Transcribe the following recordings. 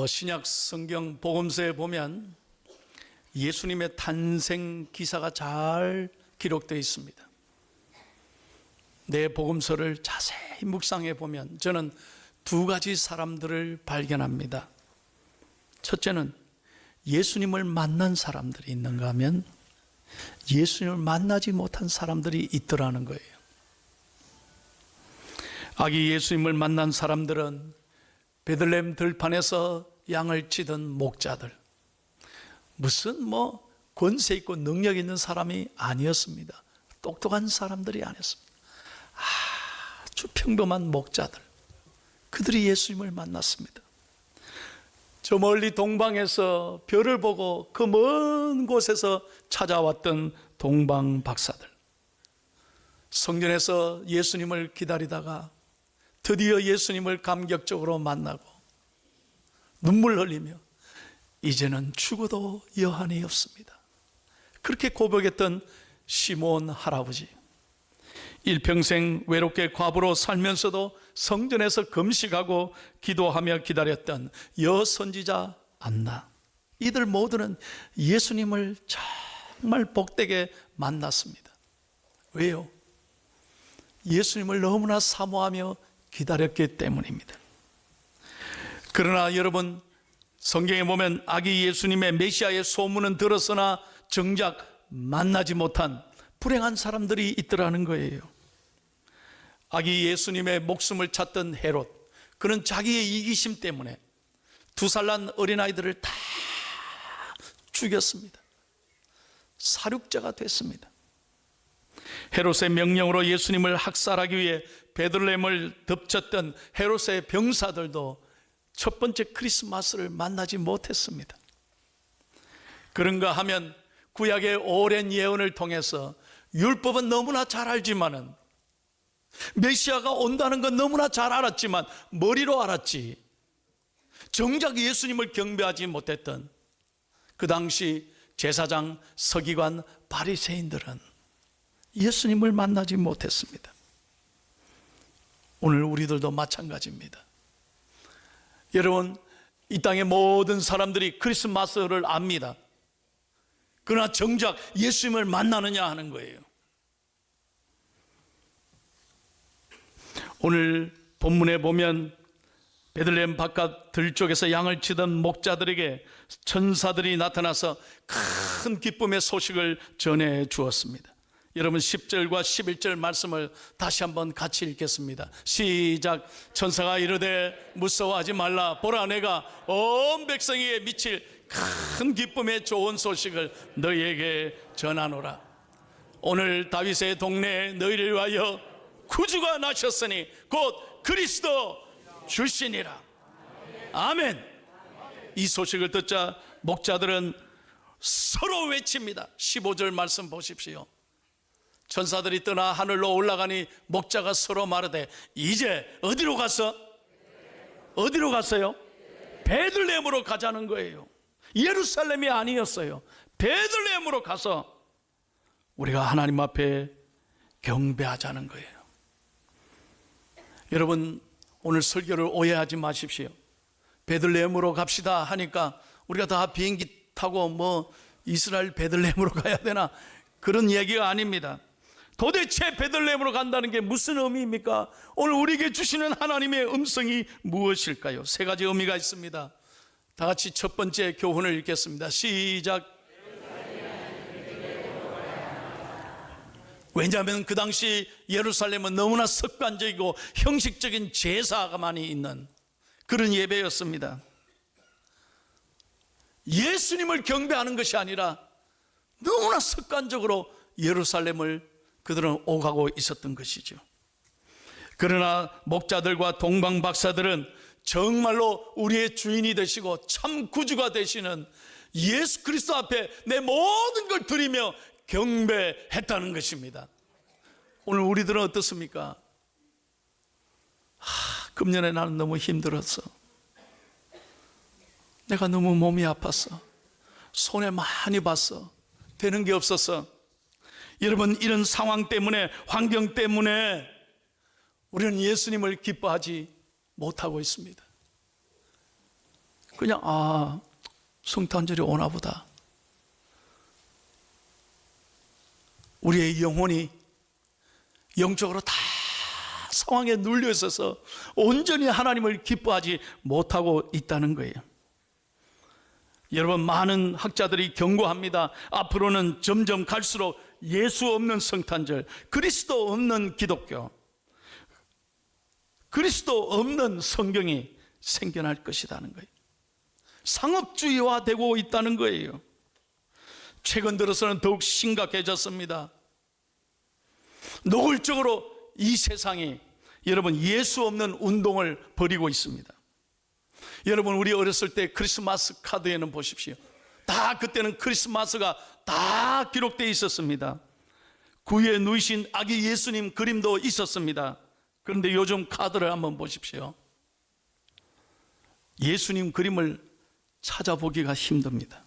신약 성경 복음서에 보면 예수님의 탄생 기사가 잘 기록되어 있습니다. 내 복음서를 자세히 묵상해 보면 저는 두 가지 사람들을 발견합니다. 첫째는 예수님을 만난 사람들이 있는가 하면 예수님을 만나지 못한 사람들이 있더라는 거예요. 아기 예수님을 만난 사람들은 베들레헴 들판에서 양을 치던 목자들, 무슨 권세 있고 능력 있는 사람이 아니었습니다. 똑똑한 사람들이 아니었습니다. 아주 평범한 목자들, 그들이 예수님을 만났습니다. 저 멀리 동방에서 별을 보고 그 먼 곳에서 찾아왔던 동방 박사들, 성전에서 예수님을 기다리다가 드디어 예수님을 감격적으로 만나고 눈물 흘리며 이제는 죽어도 여한이 없습니다, 그렇게 고백했던 시몬 할아버지, 일평생 외롭게 과부로 살면서도 성전에서 금식하고 기도하며 기다렸던 여선지자 안나, 이들 모두는 예수님을 정말 복되게 만났습니다. 왜요? 예수님을 너무나 사모하며 기다렸기 때문입니다. 그러나 여러분, 성경에 보면 아기 예수님의 메시아의 소문은 들었으나 정작 만나지 못한 불행한 사람들이 있더라는 거예요. 아기 예수님의 목숨을 찾던 헤롯, 그는 자기의 이기심 때문에 2살 난 어린아이들을 다 죽였습니다. 살육자가 됐습니다. 헤롯의 명령으로 예수님을 학살하기 위해 베들레헴을 덮쳤던 헤롯의 병사들도 첫 번째 크리스마스를 만나지 못했습니다. 그런가 하면 구약의 오랜 예언을 통해서 율법은 너무나 잘 알지만은, 메시아가 온다는 건 너무나 잘 알았지만 머리로 알았지 정작 예수님을 경배하지 못했던 그 당시 제사장, 서기관, 바리새인들은 예수님을 만나지 못했습니다. 오늘 우리들도 마찬가지입니다. 여러분, 이 땅의 모든 사람들이 크리스마스를 압니다. 그러나 정작 예수님을 만나느냐 하는 거예요. 오늘 본문에 보면 베들레헴 바깥 들쪽에서 양을 치던 목자들에게 천사들이 나타나서 큰 기쁨의 소식을 전해 주었습니다. 여러분, 10절과 11절 말씀을 다시 한번 같이 읽겠습니다. 시작. 천사가 이르되 무서워하지 말라. 보라, 내가 온 백성에게 미칠 큰 기쁨의 좋은 소식을 너희에게 전하노라. 오늘 다윗의 동네에 너희를 위하여 구주가 나셨으니 곧 그리스도 주시니라. 아멘. 이 소식을 듣자 목자들은 서로 외칩니다. 15절 말씀 보십시오. 천사들이 떠나 하늘로 올라가니 목자가 서로 마르되 이제 어디로 갔어? 어디로 갔어요? 베들레헴으로 가자는 거예요. 예루살렘이 아니었어요. 베들레헴으로 가서 우리가 하나님 앞에 경배하자는 거예요. 여러분, 오늘 설교를 오해하지 마십시오. 베들레헴으로 갑시다 하니까 우리가 다 비행기 타고 이스라엘 베들레헴으로 가야 되나, 그런 얘기가 아닙니다. 도대체 베들레헴으로 간다는 게 무슨 의미입니까? 오늘 우리에게 주시는 하나님의 음성이 무엇일까요? 3가지 의미가 있습니다. 다 같이 첫 번째 교훈을 읽겠습니다. 시작. 왜냐하면 그 당시 예루살렘은 너무나 습관적이고 형식적인 제사가 많이 있는 그런 예배였습니다. 예수님을 경배하는 것이 아니라 너무나 습관적으로 예루살렘을 그들은 오가고 있었던 것이죠. 그러나 목자들과 동방 박사들은 정말로 우리의 주인이 되시고 참 구주가 되시는 예수 그리스도 앞에 내 모든 걸 드리며 경배했다는 것입니다. 오늘 우리들은 어떻습니까? 금년에 나는 너무 힘들었어. 내가 너무 몸이 아팠어. 손해 많이 봤어. 되는 게 없었어. 여러분, 이런 상황 때문에, 환경 때문에 우리는 예수님을 기뻐하지 못하고 있습니다. 그냥 성탄절이 오나 보다. 우리의 영혼이 영적으로 다 상황에 눌려 있어서 온전히 하나님을 기뻐하지 못하고 있다는 거예요. 여러분, 많은 학자들이 경고합니다. 앞으로는 점점 갈수록 예수 없는 성탄절, 그리스도 없는 기독교, 그리스도 없는 성경이 생겨날 것이라는 거예요. 상업주의화 되고 있다는 거예요. 최근 들어서는 더욱 심각해졌습니다. 노골적으로 이 세상이 여러분 예수 없는 운동을 벌이고 있습니다. 여러분, 우리 어렸을 때 크리스마스 카드에는 보십시오. 다 그때는 크리스마스가 다 기록되어 있었습니다. 구유에 누이신 아기 예수님 그림도 있었습니다. 그런데 요즘 카드를 한번 보십시오. 예수님 그림을 찾아보기가 힘듭니다.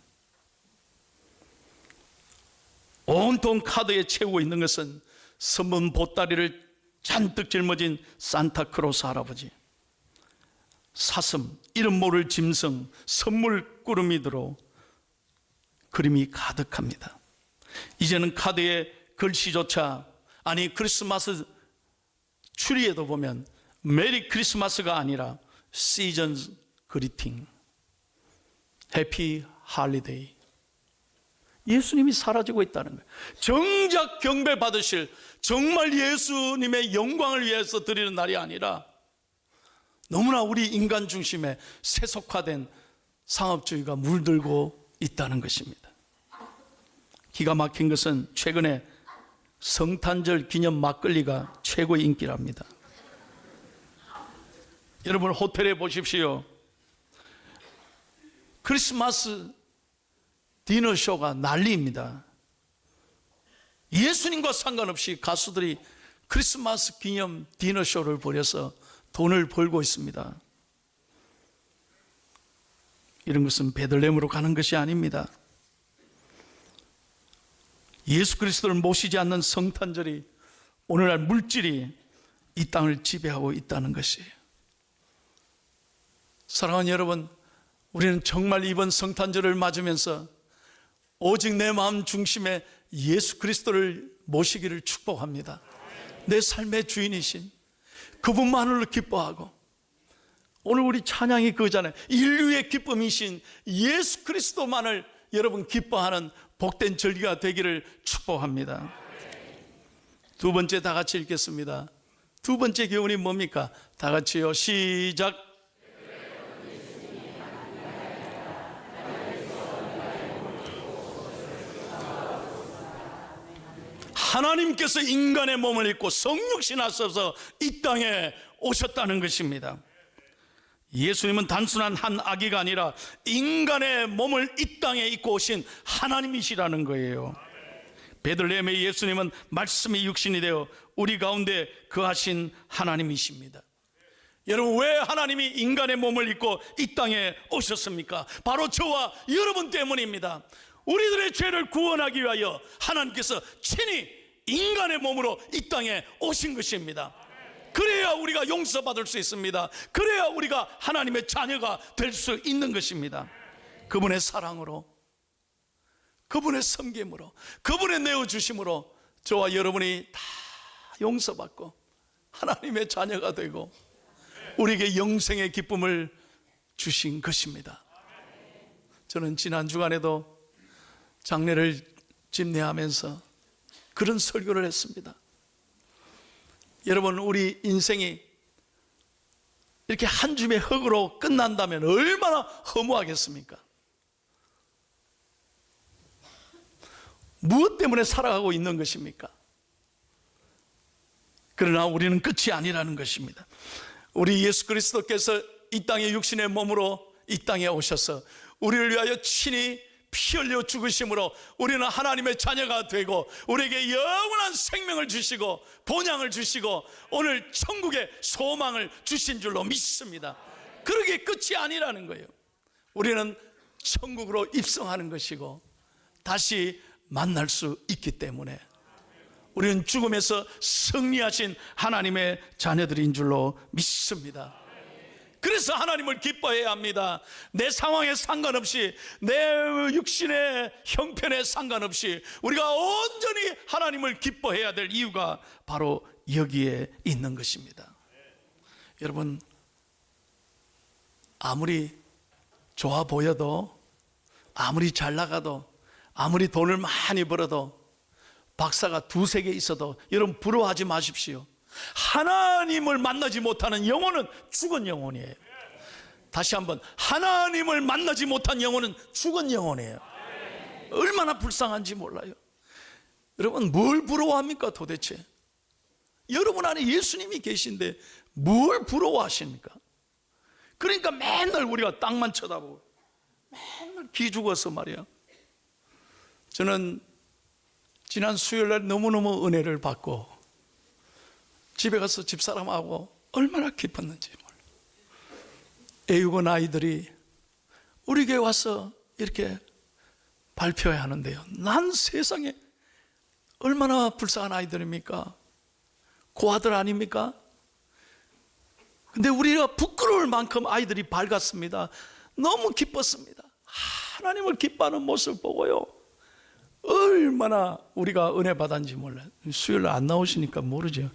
온통 카드에 채우고 있는 것은 선문 보따리를 잔뜩 짊어진 산타크로스 할아버지, 사슴, 이름 모를 짐승, 선물 꾸러미들로 그림이 가득합니다. 이제는 카드에 글씨조차, 아니 크리스마스 추리에도 보면 메리 크리스마스가 아니라 시즌 그리팅, 해피 할리데이, 예수님이 사라지고 있다는 거예요. 정작 경배 받으실, 정말 예수님의 영광을 위해서 드리는 날이 아니라 너무나 우리 인간 중심의 세속화된 상업주의가 물들고 있다는 것입니다. 기가 막힌 것은 최근에 성탄절 기념 막걸리가 최고의 인기랍니다. 여러분, 호텔에 보십시오. 크리스마스 디너쇼가 난리입니다. 예수님과 상관없이 가수들이 크리스마스 기념 디너쇼를 벌여서 돈을 벌고 있습니다. 이런 것은 베들레헴으로 가는 것이 아닙니다. 예수 그리스도를 모시지 않는 성탄절이, 오늘날 물질이 이 땅을 지배하고 있다는 것이에요. 사랑하는 여러분, 우리는 정말 이번 성탄절을 맞으면서 오직 내 마음 중심에 예수 그리스도를 모시기를 축복합니다. 내 삶의 주인이신 그분만으로 기뻐하고, 오늘 우리 찬양이 그거잖아요. 인류의 기쁨이신 예수 그리스도만을 여러분 기뻐하는 복된 절기가 되기를 축복합니다. 두 번째 다 같이 읽겠습니다. 두 번째 교훈이 뭡니까? 다 같이요, 시작. 하나님께서 인간의 몸을 입고 성육신 하셔서 이 땅에 오셨다는 것입니다. 예수님은 단순한 한 아기가 아니라 인간의 몸을 이 땅에 입고 오신 하나님이시라는 거예요. 베들레헴의 예수님은 말씀이 육신이 되어 우리 가운데 거하신 하나님이십니다. 여러분, 왜 하나님이 인간의 몸을 입고 이 땅에 오셨습니까? 바로 저와 여러분 때문입니다. 우리들의 죄를 구원하기 위하여 하나님께서 친히 인간의 몸으로 이 땅에 오신 것입니다. 그래야 우리가 용서받을 수 있습니다. 그래야 우리가 하나님의 자녀가 될 수 있는 것입니다. 그분의 사랑으로, 그분의 섬김으로, 그분의 내어주심으로 저와 여러분이 다 용서받고 하나님의 자녀가 되고 우리에게 영생의 기쁨을 주신 것입니다. 저는 지난 주간에도 장례를 집례하면서 그런 설교를 했습니다. 여러분, 우리 인생이 이렇게 한 줌의 흙으로 끝난다면 얼마나 허무하겠습니까? 무엇 때문에 살아가고 있는 것입니까? 그러나 우리는 끝이 아니라는 것입니다. 우리 예수 그리스도께서 이 땅의 육신의 몸으로 이 땅에 오셔서 우리를 위하여 친히 피 흘려 죽으심으로 우리는 하나님의 자녀가 되고 우리에게 영원한 생명을 주시고 본향을 주시고 오늘 천국의 소망을 주신 줄로 믿습니다. 그러기에 끝이 아니라는 거예요. 우리는 천국으로 입성하는 것이고 다시 만날 수 있기 때문에 우리는 죽음에서 승리하신 하나님의 자녀들인 줄로 믿습니다. 그래서 하나님을 기뻐해야 합니다. 내 상황에 상관없이, 내 육신의 형편에 상관없이 우리가 온전히 하나님을 기뻐해야 될 이유가 바로 여기에 있는 것입니다. 여러분, 아무리 좋아 보여도, 아무리 잘 나가도, 아무리 돈을 많이 벌어도, 박사가 두세 개 있어도 여러분 부러워하지 마십시오. 하나님을 만나지 못하는 영혼은 죽은 영혼이에요. 다시 한번, 하나님을 만나지 못한 영혼은 죽은 영혼이에요. 얼마나 불쌍한지 몰라요. 여러분, 뭘 부러워합니까 도대체? 여러분 안에 예수님이 계신데 뭘 부러워하십니까? 그러니까 맨날 우리가 땅만 쳐다보고 맨날 기죽어서 말이야. 저는 지난 수요일날 너무너무 은혜를 받고 집에 가서 집사람하고 얼마나 기뻤는지 몰라. 애육은 아이들이 우리 교회 와서 이렇게 발표해야 하는데요, 난 세상에 얼마나 불쌍한 아이들입니까? 고아들 아닙니까? 근데 우리가 부끄러울 만큼 아이들이 밝았습니다. 너무 기뻤습니다. 하나님을 기뻐하는 모습을 보고요, 얼마나 우리가 은혜 받았는지 몰라요. 수요일 안 나오시니까 모르죠.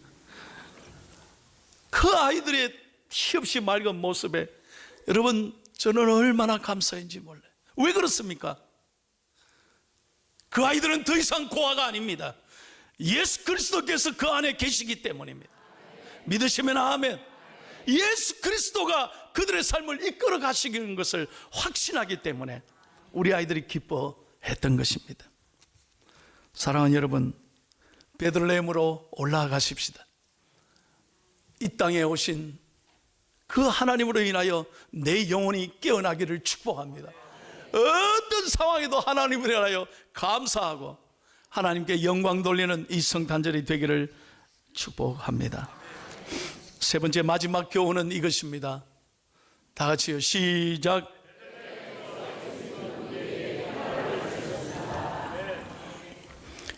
그 아이들의 힘없이 맑은 모습에 여러분, 저는 얼마나 감사한지 몰라요. 왜 그렇습니까? 그 아이들은 더 이상 고아가 아닙니다. 예수 그리스도께서 그 안에 계시기 때문입니다. 믿으시면 아멘. 예수 그리스도가 그들의 삶을 이끌어 가시는 것을 확신하기 때문에 우리 아이들이 기뻐했던 것입니다. 사랑하는 여러분, 베들레헴으로 올라가십시다. 이 땅에 오신 그 하나님으로 인하여 내 영혼이 깨어나기를 축복합니다. 어떤 상황에도 하나님을 인하여 감사하고 하나님께 영광 돌리는 이 성탄절이 되기를 축복합니다. 세 번째, 마지막 교훈은 이것입니다. 다 같이요, 시작.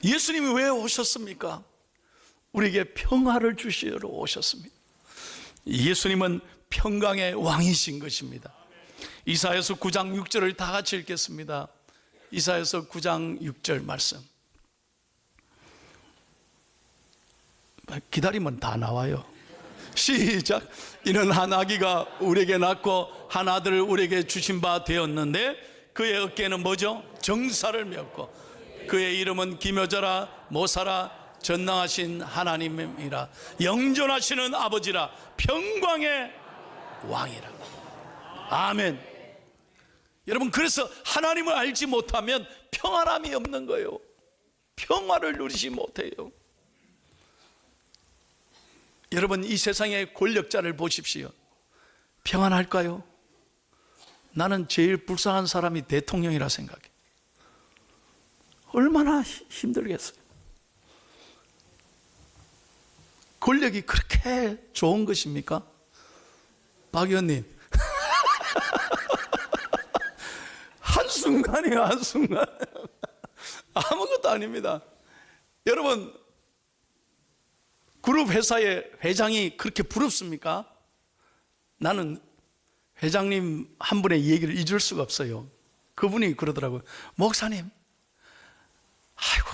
예수님이 왜 오셨습니까? 우리에게 평화를 주시러 오셨습니다. 예수님은 평강의 왕이신 것입니다. 이사야서 9장 6절을 다 같이 읽겠습니다. 이사야서 9장 6절 말씀. 기다리면 다 나와요. 시작. 이는 한 아기가 우리에게 낳고 한 아들을 우리에게 주신 바 되었는데 그의 어깨는 뭐죠? 정사를 메었고 그의 이름은 기묘자라 모사라 전능하신 하나님이라 영존하시는 아버지라 평강의 왕이라. 아멘. 여러분, 그래서 하나님을 알지 못하면 평안함이 없는 거예요. 평화를 누리지 못해요. 여러분, 이 세상의 권력자를 보십시오. 평안할까요? 나는 제일 불쌍한 사람이 대통령이라 생각해. 얼마나 힘들겠어요. 권력이 그렇게 좋은 것입니까? 박 의원님, 한순간이에요, 한순간. 아무것도 아닙니다. 여러분, 그룹 회사의 회장이 그렇게 부럽습니까? 나는 회장님 한 분의 얘기를 잊을 수가 없어요. 그분이 그러더라고요. 목사님, 아이고,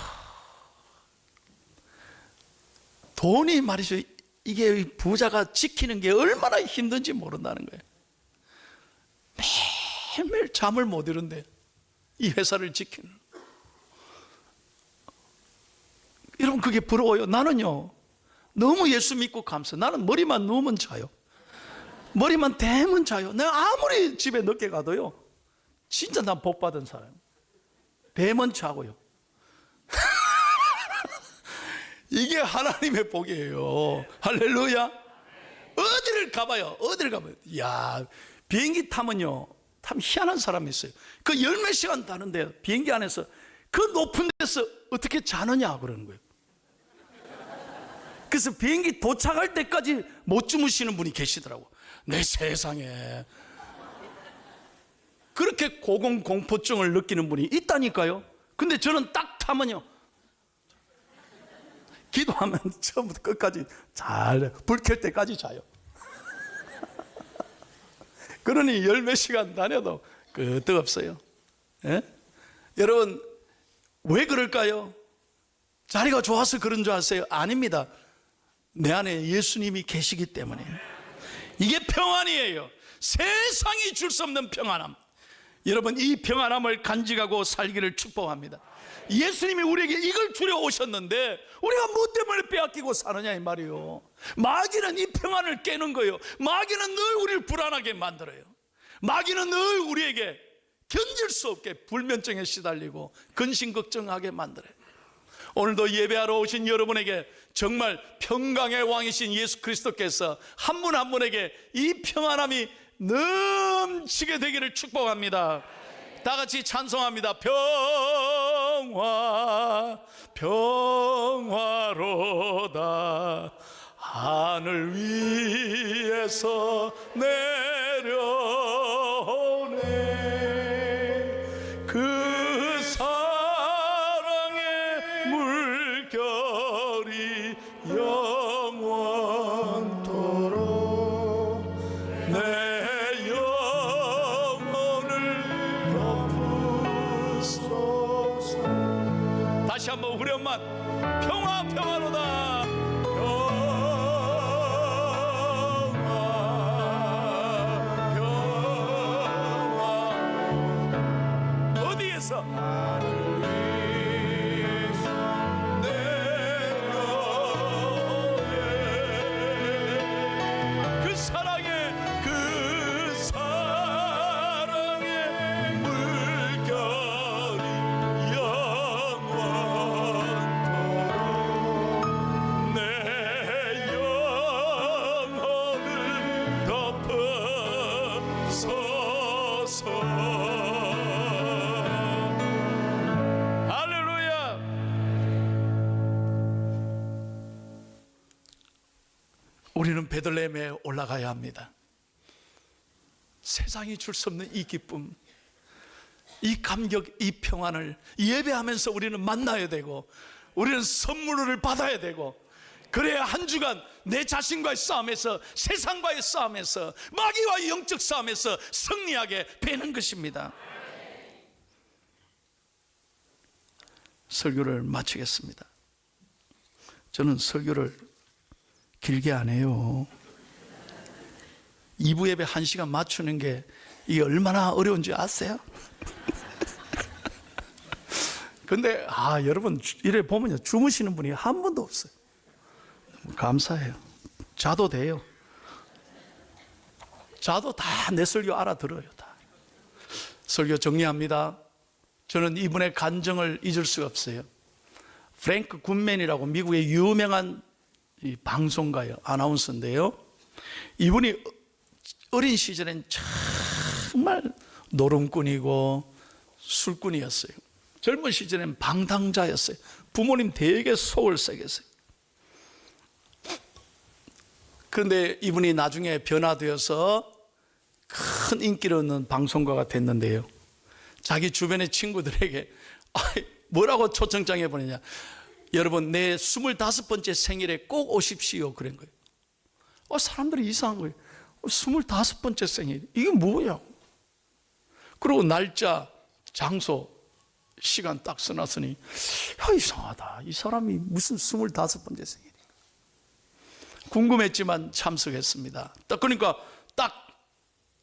돈이 말이죠, 이게 부자가 지키는 게 얼마나 힘든지 모른다는 거예요. 매일매일 잠을 못 이룬대, 이 회사를 지키는. 여러분, 그게 부러워요. 나는요, 너무 예수 믿고 감사. 나는 머리만 누우면 자요. 머리만 대면 자요. 내가 아무리 집에 늦게 가도요, 진짜 난 복 받은 사람. 대면 자고요. 이게 하나님의 복이에요. 할렐루야. 어디를 가봐요, 어디를 가봐요. 야, 비행기 타면요, 참 희한한 사람이 있어요. 그 열 몇 시간 타는데 비행기 안에서 그 높은 데서 어떻게 자느냐 그러는 거예요. 그래서 비행기 도착할 때까지 못 주무시는 분이 계시더라고. 내 세상에, 그렇게 고공공포증을 느끼는 분이 있다니까요. 근데 저는 딱 타면요, 기도하면 처음부터 끝까지 잘, 불 켤 때까지 자요. 그러니 열 몇 시간 다녀도 끄떡 없어요. 예? 여러분, 왜 그럴까요? 자리가 좋아서 그런 줄 아세요? 아닙니다. 내 안에 예수님이 계시기 때문에. 이게 평안이에요. 세상이 줄 수 없는 평안함. 여러분, 이 평안함을 간직하고 살기를 축복합니다. 예수님이 우리에게 이걸 주려 오셨는데 우리가 뭐 때문에 빼앗기고 사느냐 이 말이에요. 마귀는 이 평안을 깨는 거예요. 마귀는 늘 우리를 불안하게 만들어요. 마귀는 늘 우리에게 견딜 수 없게 불면증에 시달리고 근심 걱정하게 만들어요. 오늘도 예배하러 오신 여러분에게 정말 평강의 왕이신 예수 그리스도께서 한 분 한 분에게 이 평안함이 넘치게 되기를 축복합니다. 다 같이 찬송합니다. 평화 평화로다 하늘 위에서 내려오네 그 사랑의 물결이 영원토록 내 영혼을 덮으소서. 다시 한번 후렴만. 평화 평화로다 평화 어디에서 하늘 위에서 내려오네 그 사랑의 물결이 영원토록 내 영혼을 덮으소서. 할렐루야. 우리는 베들레헴에 올라가야 합니다. 세상이 줄 수 없는 이 기쁨, 이 감격, 이 평안을 예배하면서 우리는 만나야 되고 우리는 선물을 받아야 되고 그래야 한 주간 내 자신과의 싸움에서 세상과의 싸움에서 마귀와 영적 싸움에서 승리하게 되는 것입니다. 설교를 마치겠습니다. 저는 설교를 길게 안 해요. 2부 예배 1시간 맞추는 게 이게 얼마나 어려운지 아세요? 근데 여러분 이래 보면요 주무시는 분이 한 분도 없어요. 감사해요. 자도 돼요. 자도 다 내 설교 알아들어요. 다. 설교 정리합니다. 저는 이분의 간정을 잊을 수가 없어요. 프랭크 굿맨이라고 미국의 유명한 방송가요, 아나운서인데요. 이분이 어린 시절엔 정말 노름꾼이고 술꾼이었어요. 젊은 시절엔 방탕자였어요. 부모님 되게 속을 새게 했어요. 그런데 이분이 나중에 변화되어서 큰 인기를 얻는 방송가가 됐는데요. 자기 주변의 친구들에게 뭐라고 초청장에 보내냐. 여러분 내 25번째 생일에 꼭 오십시오 그런 거예요. 사람들이 이상한 거예요. 25번째 생일 이게 뭐야. 그리고 날짜 장소 시간 딱 써놨으니 이상하다. 이 사람이 무슨 25번째 생일인가. 궁금했지만 참석했습니다. 그러니까 딱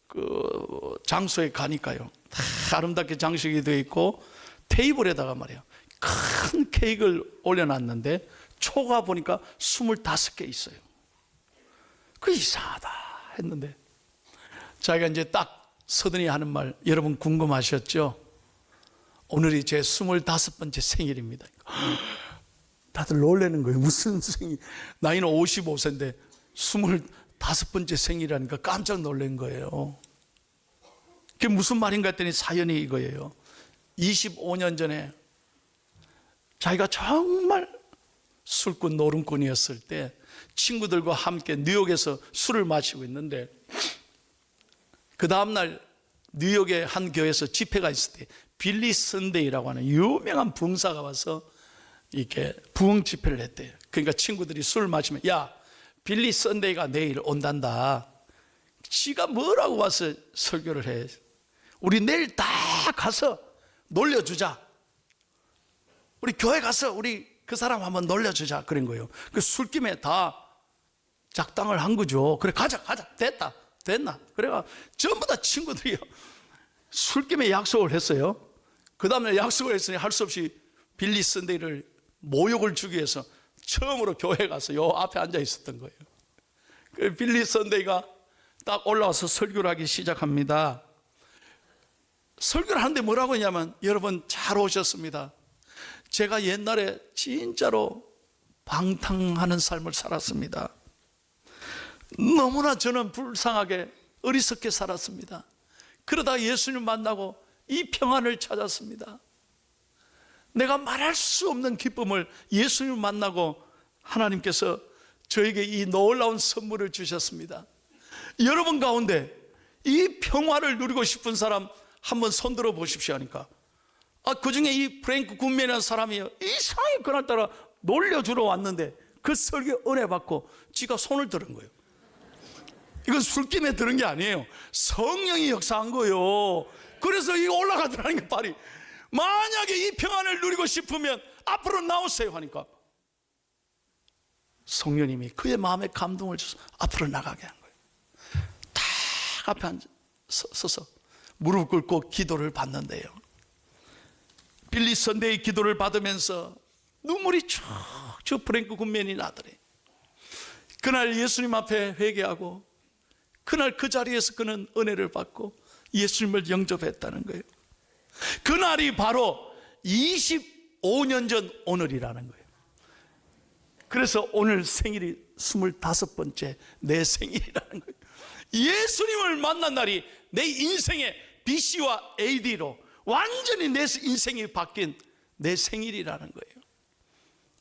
그 장소에 가니까요. 다 아름답게 장식이 되어 있고 테이블에다가 말이에요. 큰 케이크를 올려놨는데 초가 보니까 25개 있어요. 그 이상하다 했는데 자기가 이제 딱 서더니 하는 말, 여러분 궁금하셨죠? 오늘이 제 25번째 생일입니다. 다들 놀라는 거예요. 무슨 생일? 나이는 55세인데 25번째 생일이라니까 깜짝 놀란 거예요. 그게 무슨 말인가 했더니 사연이 이거예요. 25년 전에 자기가 정말 술꾼 노름꾼이었을 때 친구들과 함께 뉴욕에서 술을 마시고 있는데 그 다음날 뉴욕의 한 교회에서 집회가 있을 때 빌리 선데이라고 하는 유명한 부흥사가 와서 이렇게 부흥 집회를 했대요. 그러니까 친구들이 술을 마시면 야 빌리 선데이가 내일 온단다. 지가 뭐라고 와서 설교를 해. 우리 내일 다 가서 놀려주자. 우리 교회 가서 우리 그 사람 한번 놀려주자. 그런 거예요. 그 술김에 다 작당을 한 거죠. 그래, 가자. 됐나? 그래가 전부 다 친구들이요. 술김에 약속을 했어요. 그 다음날 약속을 했으니 할 수 없이 빌리 선데이를 모욕을 주기 위해서 처음으로 교회 가서 요 앞에 앉아 있었던 거예요. 그 빌리 선데이가 딱 올라와서 설교를 하기 시작합니다. 설교를 하는데 뭐라고 했냐면, 여러분 잘 오셨습니다. 제가 옛날에 진짜로 방탕하는 삶을 살았습니다. 너무나 저는 불쌍하게 어리석게 살았습니다. 그러다 예수님 만나고 이 평안을 찾았습니다. 내가 말할 수 없는 기쁨을 예수님 만나고 하나님께서 저에게 이 놀라운 선물을 주셨습니다. 여러분 가운데 이 평화를 누리고 싶은 사람 한번 손들어 보십시오 하니까, 그 중에 이 프랭크 군맨이라는 사람이 이상하게 그날따라 놀려주러 왔는데 그 설교 은혜 받고 지가 손을 들은 거예요. 이건 술김에 들은 게 아니에요. 성령이 역사한 거예요. 그래서 이거 올라가더라는 게 발이. 만약에 이 평안을 누리고 싶으면 앞으로 나오세요 하니까 성령님이 그의 마음에 감동을 줘서 앞으로 나가게 한 거예요. 딱 앞에 서서 무릎 꿇고 기도를 받는데요, 빌리 선데이 기도를 받으면서 눈물이 쭉쭉 프랭크 군맨이 나더래. 그날 예수님 앞에 회개하고 그날 그 자리에서 그는 은혜를 받고 예수님을 영접했다는 거예요. 그날이 바로 25년 전 오늘이라는 거예요. 그래서 오늘 생일이 25번째 내 생일이라는 거예요. 예수님을 만난 날이 내 인생의 BC와 AD로 완전히 내 인생이 바뀐 내 생일이라는 거예요.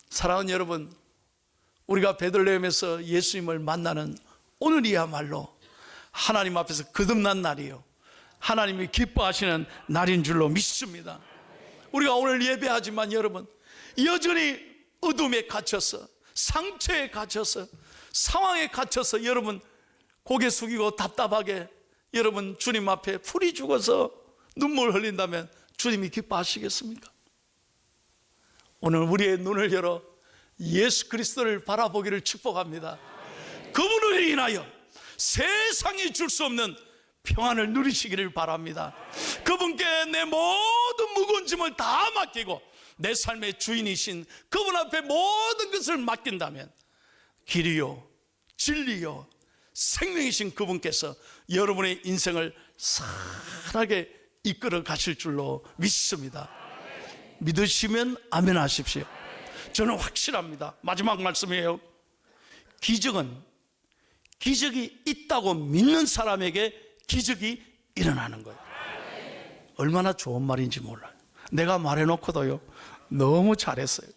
사랑하는 여러분, 우리가 베들레헴에서 예수님을 만나는 오늘이야말로 하나님 앞에서 거듭난 날이요, 하나님이 기뻐하시는 날인 줄로 믿습니다. 우리가 오늘 예배하지만 여러분, 여전히 어둠에 갇혀서, 상처에 갇혀서, 상황에 갇혀서 여러분 고개 숙이고 답답하게 여러분 주님 앞에 풀이 죽어서 눈물 흘린다면 주님이 기뻐하시겠습니까? 오늘 우리의 눈을 열어 예수 그리스도를 바라보기를 축복합니다. 그분을 인하여 세상이 줄 수 없는 평안을 누리시기를 바랍니다. 그분께 내 모든 무거운 짐을 다 맡기고 내 삶의 주인이신 그분 앞에 모든 것을 맡긴다면 길이요 진리요 생명이신 그분께서 여러분의 인생을 선하게 이끌어 가실 줄로 믿습니다. 믿으시면 아멘 하십시오. 저는 확실합니다. 마지막 말씀이에요. 기적이 있다고 믿는 사람에게 기적이 일어나는 거예요. 얼마나 좋은 말인지 몰라요. 내가 말해놓고도요 너무 잘했어요.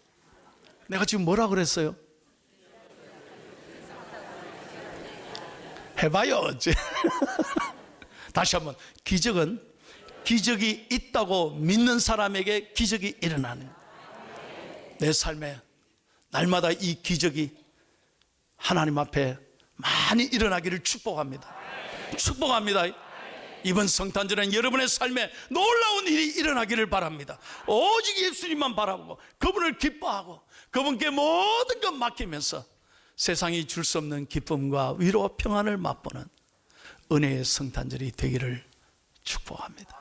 내가 지금 뭐라 그랬어요? 해봐요 어째. 다시 한번, 기적이 있다고 믿는 사람에게 기적이 일어나는 거예요. 내 삶에 날마다 이 기적이 하나님 앞에 많이 일어나기를 축복합니다. 이번 성탄절은 여러분의 삶에 놀라운 일이 일어나기를 바랍니다. 오직 예수님만 바라보고 그분을 기뻐하고 그분께 모든 것 맡기면서 세상이 줄 수 없는 기쁨과 위로와 평안을 맛보는 은혜의 성탄절이 되기를 축복합니다.